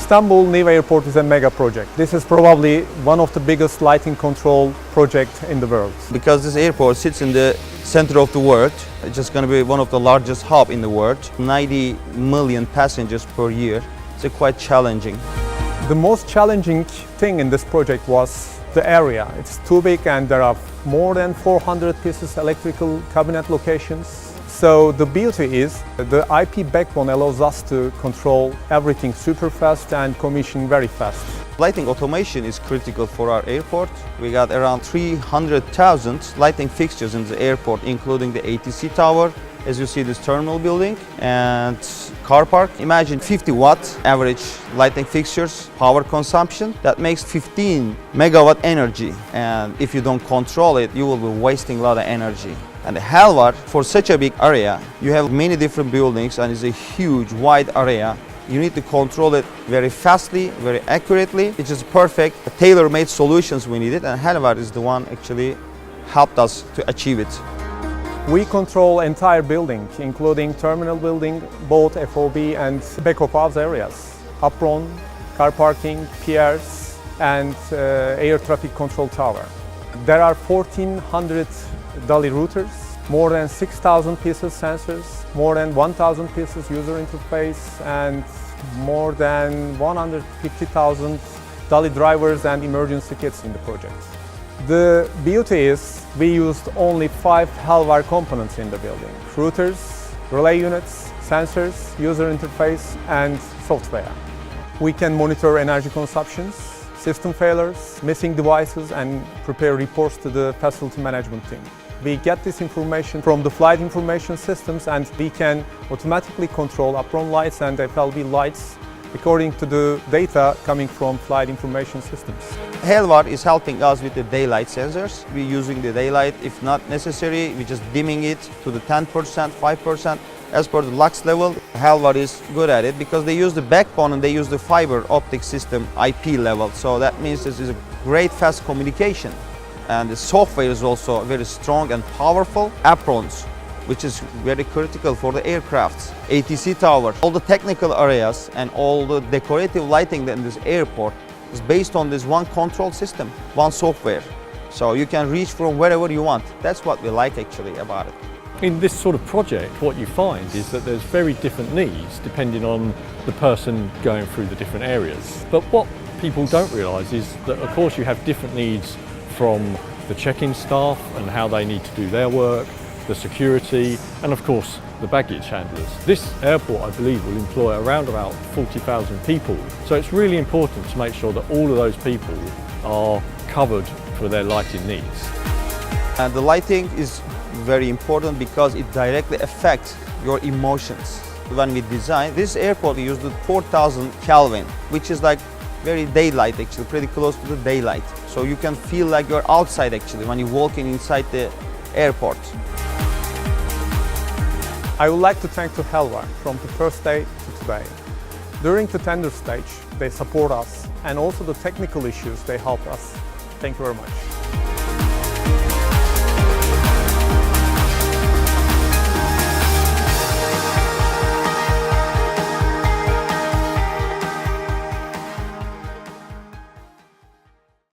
Istanbul New Airport is a mega project. This is probably one of the biggest lighting control projects in the world. Because this airport sits in the center of the world, it's just going to be one of the largest hubs in the world. 90 million passengers per year. It's quite challenging. The most challenging thing in this project was the area. It's too big and there are more than 400 pieces electrical cabinet locations. So the beauty is the IP backbone allows us to control everything super fast and commission very fast. Lighting automation is critical for our airport. We got around 300,000 lighting fixtures in the airport, including the ATC tower, as you see this terminal building, and car park. Imagine 50-watt average lighting fixtures, power consumption. That makes 15 megawatt energy. And if you don't control it, you will be wasting a lot of energy. And Helvar, for such a big area, you have many different buildings and it's a huge, wide area. You need to control it very fastly, very accurately. It's just perfect, tailor-made solutions we needed, and Helvar is the one actually helped us to achieve it. We control entire building, including terminal building, both FOB and back of house areas, apron, car parking, piers, and air traffic control tower. There are 1,400 DALI routers, more than 6,000 pieces sensors, more than 1,000 pieces user interface, and more than 150,000 DALI drivers and emergency kits in the project. The beauty is we used only 5 Helvar components in the building: routers, relay units, sensors, user interface, and software. We can monitor energy consumptions, system failures, missing devices, and prepare reports to the facility management team. We get this information from the flight information systems, and we can automatically control apron lights and FLB lights according to the data coming from flight information systems. Helvar is helping us with the daylight sensors. We're using the daylight. If not necessary, we're just dimming it to the 10%, 5%. As per the lux level, Helvar is good at it because they use the backbone and they use the fiber optic system IP level. So that means this is a great fast communication. And the software is also very strong and powerful. Aprons, which is very critical for the aircrafts. ATC tower, all the technical areas and all the decorative lighting in this airport is based on this one control system, one software. So you can reach from wherever you want. That's what we like actually about it. In this sort of project, what you find is that there's very different needs depending on the person going through the different areas. But what people don't realise is that of course you have different needs from the check-in staff and how they need to do their work, the security, and of course the baggage handlers. This airport, I believe, will employ around about 40,000 people. So it's really important to make sure that all of those people are covered for their lighting needs. And the lighting is very important because it directly affects your emotions. When we designed this airport, we used 4,000 Kelvin, which is like very daylight actually, pretty close to the daylight. So you can feel like you're outside actually when you're walking inside the airport. I would like to thank to Helvar from the first day to today. During the tender stage, they support us, and also the technical issues, they help us. Thank you very much.